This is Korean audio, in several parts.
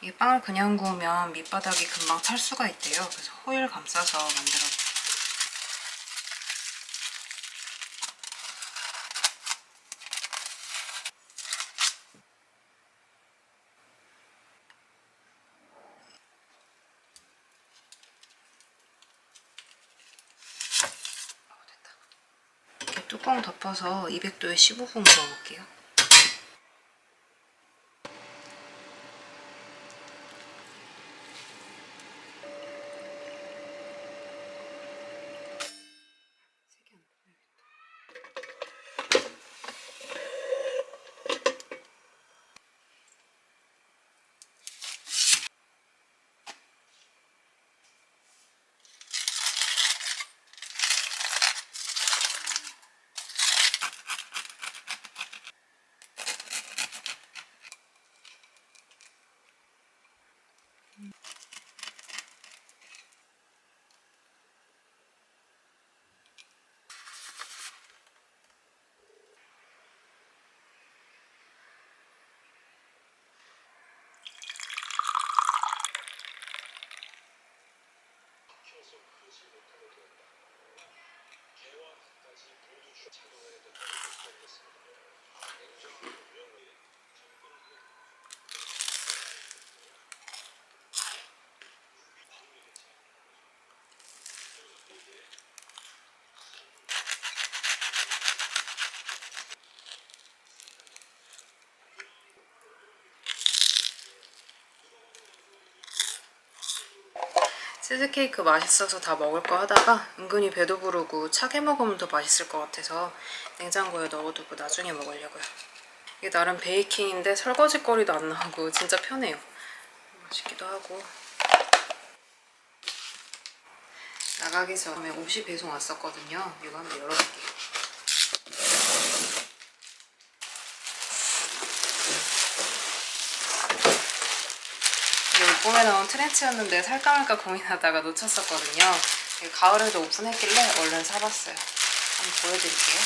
이 빵을 그냥 구우면 밑바닥이 금방 탈 수가 있대요. 그래서 호일 감싸서 만들어요. 이렇게 뚜껑 덮어서 200도에 15분 구워볼게요. 치즈케이크 맛있어서 다 먹을 거 하다가 은근히 배도 부르고 차게 먹으면 더 맛있을 것 같아서 냉장고에 넣어두고 나중에 먹으려고요. 이게 나름 베이킹인데 설거지거리도 안 나오고 진짜 편해요. 맛있기도 하고. 나가기 전에 옷이 배송 왔었거든요. 이거 한번 열어볼게요. 이게 봄에 나온 트렌치였는데 살까 말까 고민하다가 놓쳤었거든요. 가을에도 오픈했길래 얼른 사봤어요. 한번 보여드릴게요.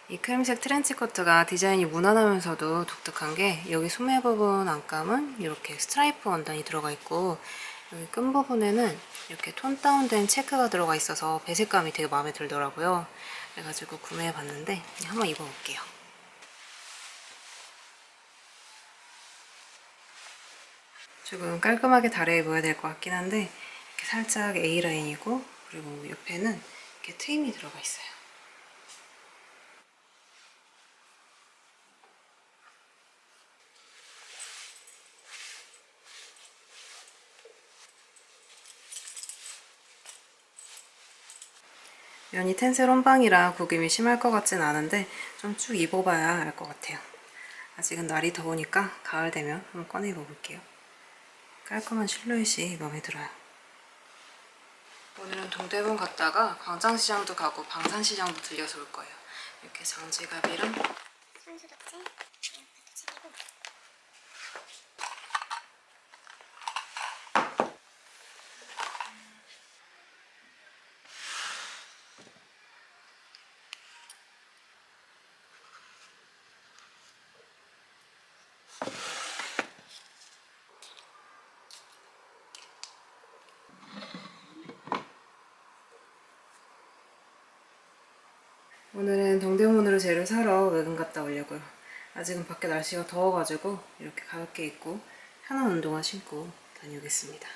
이 크림색 트렌치 코트가 디자인이 무난하면서도 독특한 게 여기 소매 부분 안감은 이렇게 스트라이프 원단이 들어가 있고 여기 끈 부분에는 이렇게 톤 다운된 체크가 들어가 있어서 배색감이 되게 마음에 들더라고요. 그래가지고 구매해봤는데 한번 입어볼게요. 조금 깔끔하게 다려 입어야 될 것 같긴 한데 이렇게 살짝 A라인이고 그리고 옆에는 이렇게 트임이 들어가 있어요. 면이 텐셀 혼방이라 구김이 심할 것 같진 않은데 좀 쭉 입어봐야 알 것 같아요. 아직은 날이 더우니까 가을 되면 한번 꺼내 입어볼게요. 깔끔한 실루엣이 마음에 들어요. 오늘은 동대문 갔다가 광장시장도 가고 방산시장도 들려서 올 거예요. 이렇게 장지갑이랑 손소독제 이런 것도 챙기고 오늘은 동대문으로 재료 사러 외근 갔다 오려고요. 아직은 밖에 날씨가 더워가지고 이렇게 가볍게 입고 편한 운동화 신고 다녀오겠습니다.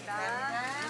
감사합니다.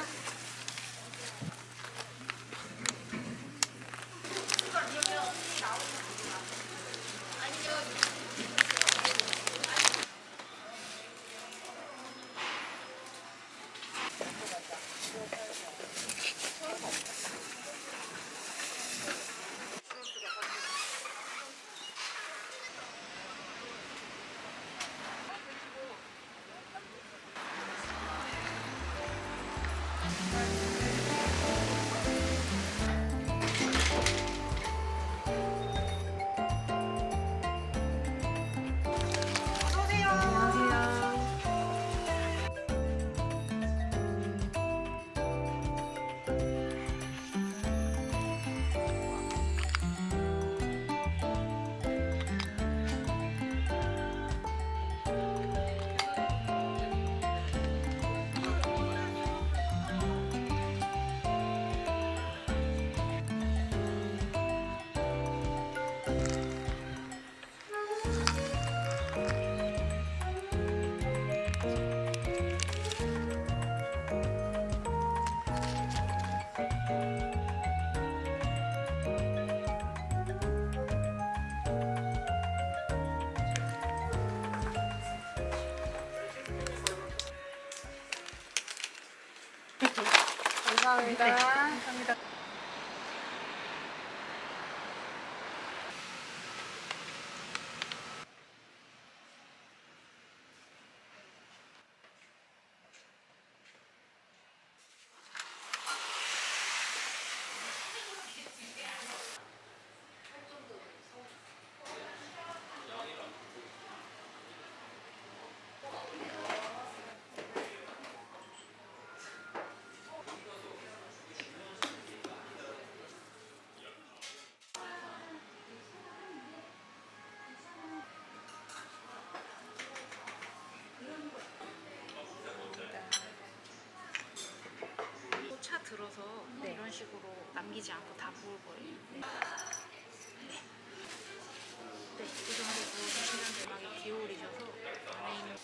차 들어서 이런 식으로 남기지 않고 다 부을 거예요. 네, 이 정도 부어주시면 대박이 기울이셔서 안에 있는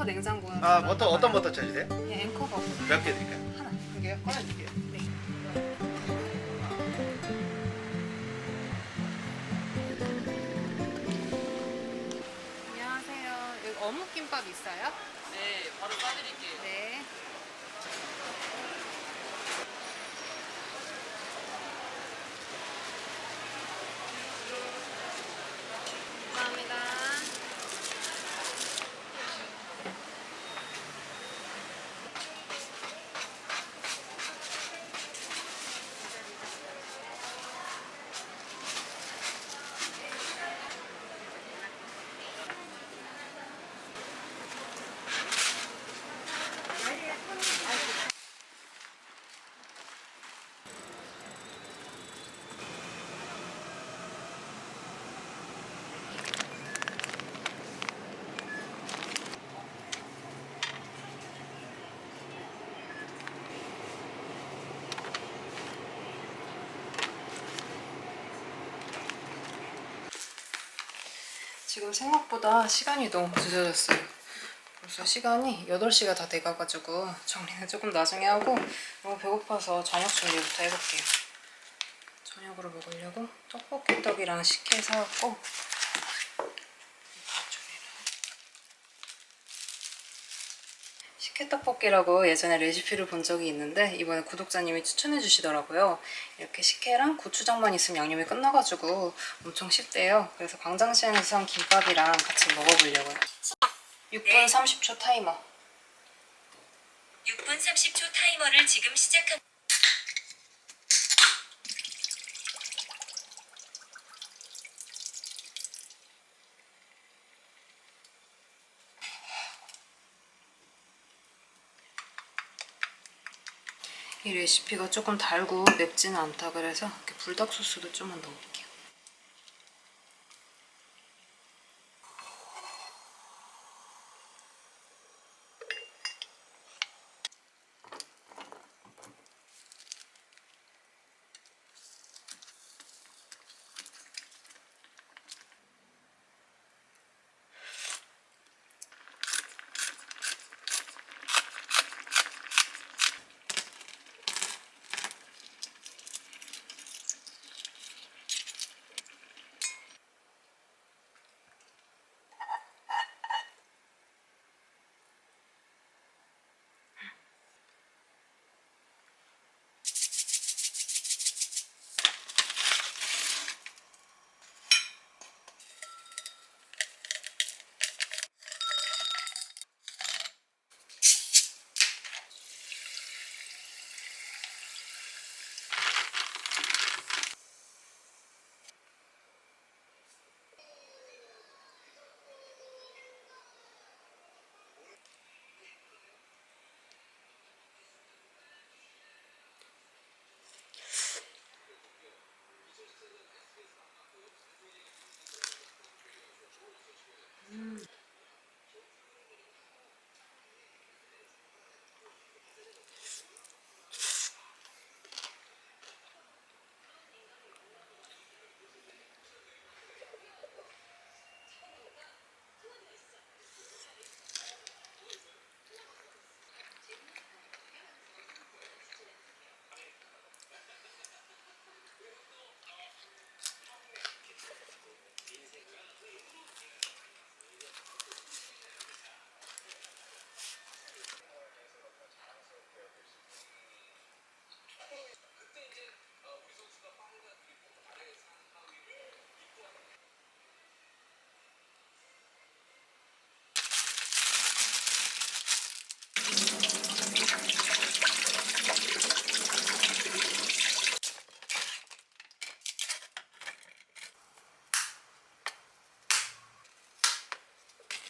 냉장고에 아 버터 어떤 버터 쳐주세요? 그냥 앵커 버터 몇 개 드릴까요? 하나. 한 개요? 하나 드릴게요. 네. 안녕하세요. 여기 어묵김밥 있어요? 네, 바로 싸드릴게요. 네. 감사합니다. 지금 생각보다 시간이 너무 늦어졌어요. 벌써 시간이 8시가 다 돼가가지고 정리는 조금 나중에 하고 너무 배고파서 저녁 준비부터 해볼게요. 저녁으로 먹으려고 떡볶이 떡이랑 식혜 사왔고 식혜 떡볶이라고 예전에 레시피를 본 적이 있는데 이번에 구독자님이 추천해 주시더라고요. 이렇게 식혜랑 고추장만 있으면 양념이 끝나가지고 엄청 쉽대요. 그래서 광장시장에서 산 김밥이랑 같이 먹어보려고요. 6분 30초 타이머. 6분 30초 타이머를 지금 시작합니다. 이 레시피가 조금 달고 맵지는 않다 그래서 이렇게 불닭 소스도 좀만 넣을게요.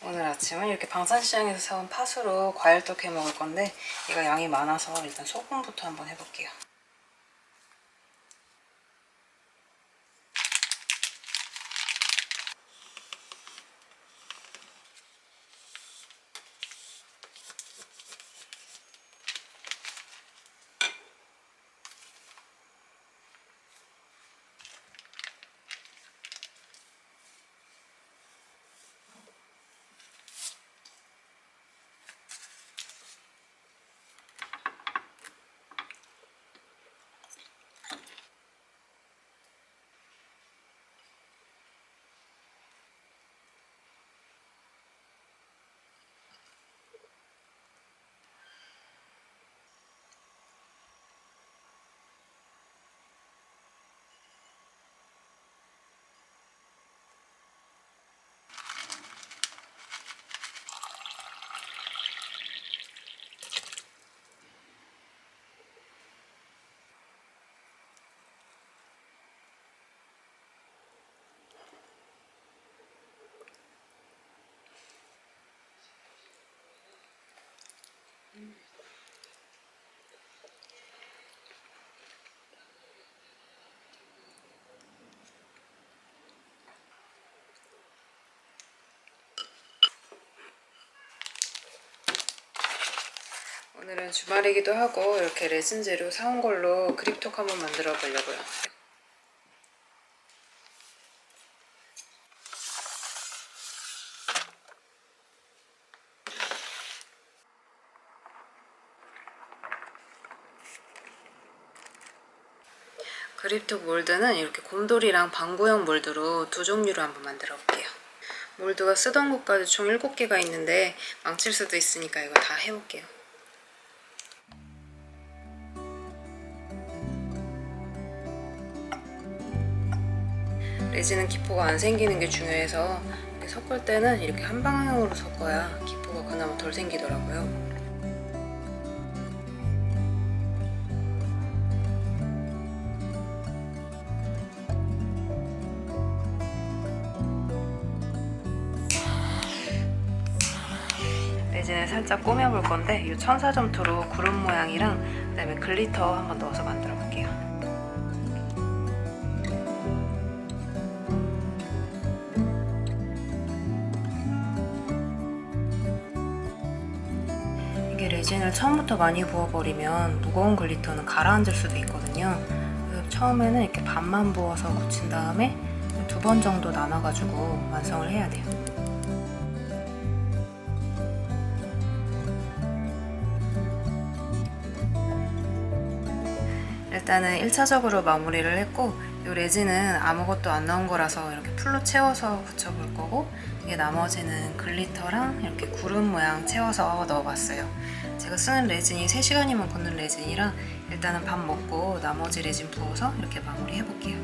오늘 아침은 이렇게 방산시장에서 사온 팥으로 과일떡 해 먹을 건데 이거 양이 많아서 일단 소금부터 한번 해볼게요. 오늘은 주말이기도 하고 이렇게 레진 재료 사온 걸로 그립톡 한번 만들어 보려고요. 그립톡 몰드는 이렇게 곰돌이랑 방구형 몰드로 두 종류로 한번 만들어 볼게요. 몰드가 쓰던 것까지 총 7개가 있는데 망칠 수도 있으니까 이거 다 해볼게요. 레진은 기포가 안 생기는 게 중요해서 이렇게 섞을 때는 이렇게 한 방향으로 섞어야 기포가 그나마 덜 생기더라고요. 레진을 살짝 꾸며볼 건데 이 천사점토로 구름 모양이랑 그다음에 글리터 한번 넣어서 만들어 볼게요. 이게 레진을 처음부터 많이 부어버리면 무거운 글리터는 가라앉을 수도 있거든요. 그래서 처음에는 이렇게 반만 부어서 굳힌 다음에 2번 정도 나눠가지고 완성을 해야 돼요. 일단은 1차적으로 마무리를 했고 이 레진은 아무것도 안 넣은 거라서 이렇게 풀로 채워서 붙여볼 거고 이게 나머지는 글리터랑 이렇게 구름 모양 채워서 넣어봤어요. 제가 쓰는 레진이 3시간이면 굳는 레진이라 일단은 밥 먹고 나머지 레진 부어서 이렇게 마무리 해볼게요.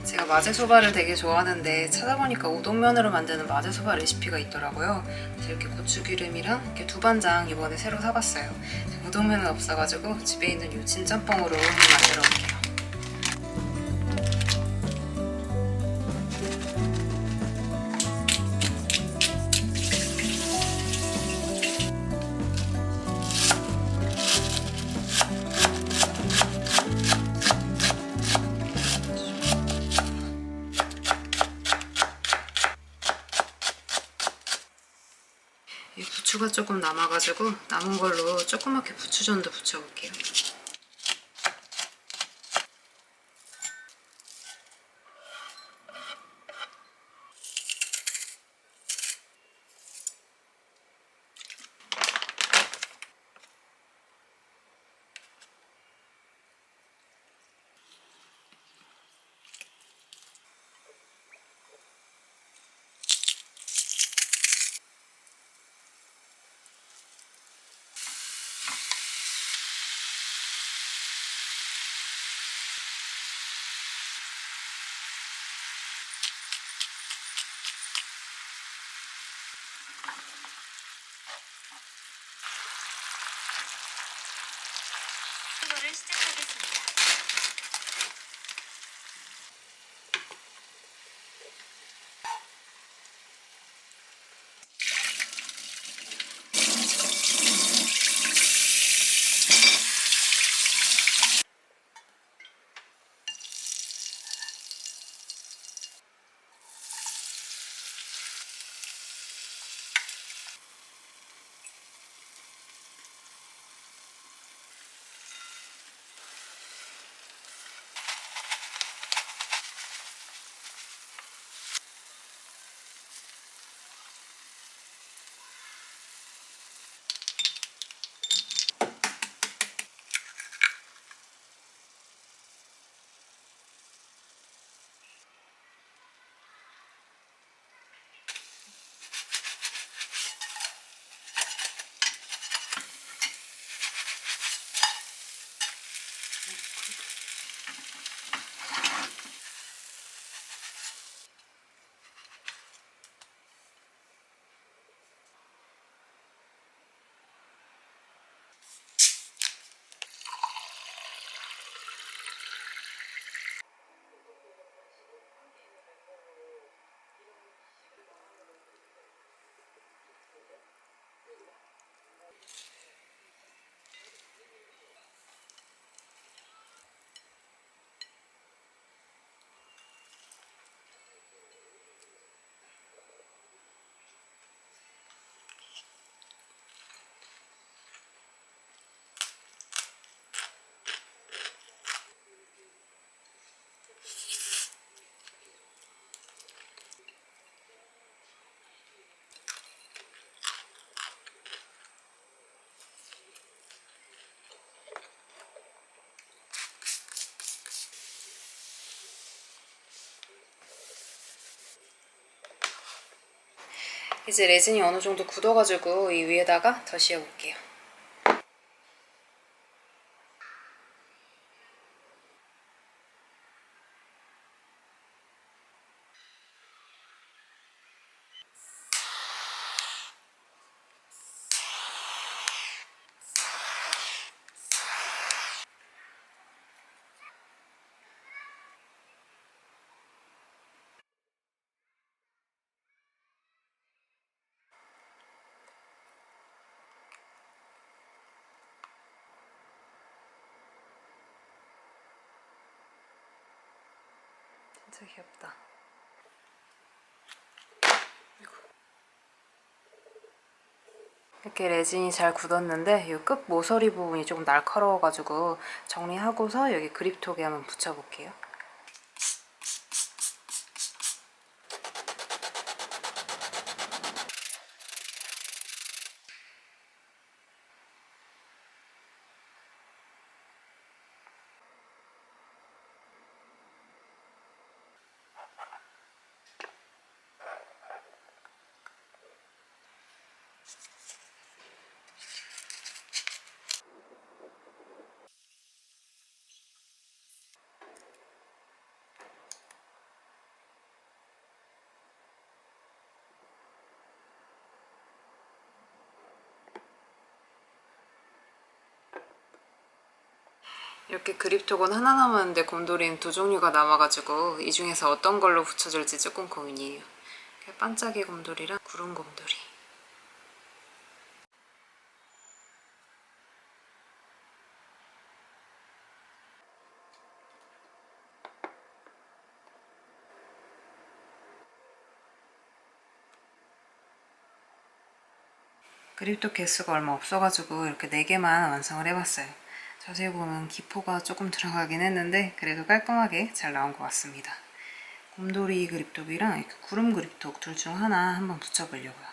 제가 마제소바를 되게 좋아하는데 찾아보니까 우동면으로 만드는 마제소바 레시피가 있더라고요. 그래서 이렇게 고추기름이랑 이렇게 두반장 이번에 새로 사봤어요. 우동면은 없어가지고 집에 있는 이 진짬뽕으로 한번 만들어 볼게요. 이 부추가 조금 남아가지고 남은 걸로 조그맣게 부추전도 부쳐볼게요. 타이머를 시작하겠습니다. 이제 레진이 어느 정도 굳어가지고 이 위에다가 더 씌워볼게요. 진짜 귀엽다. 이렇게 레진이 잘 굳었는데 이 끝 모서리 부분이 조금 날카로워가지고 정리하고서 여기 그립톡에 한번 붙여볼게요. 이렇게 그립톡은 하나 남았는데 곰돌이는 2종류가 남아가지고 이 중에서 어떤 걸로 붙여줄지 조금 고민이에요. 반짝이 곰돌이랑 구름 곰돌이. 그립톡 개수가 얼마 없어가지고 이렇게 4개만 완성을 해봤어요. 자세히 보면 기포가 조금 들어가긴 했는데 그래도 깔끔하게 잘 나온 것 같습니다. 곰돌이 그립톡이랑 이렇게 구름 그립톡 둘 중 하나 한번 붙여보려고요.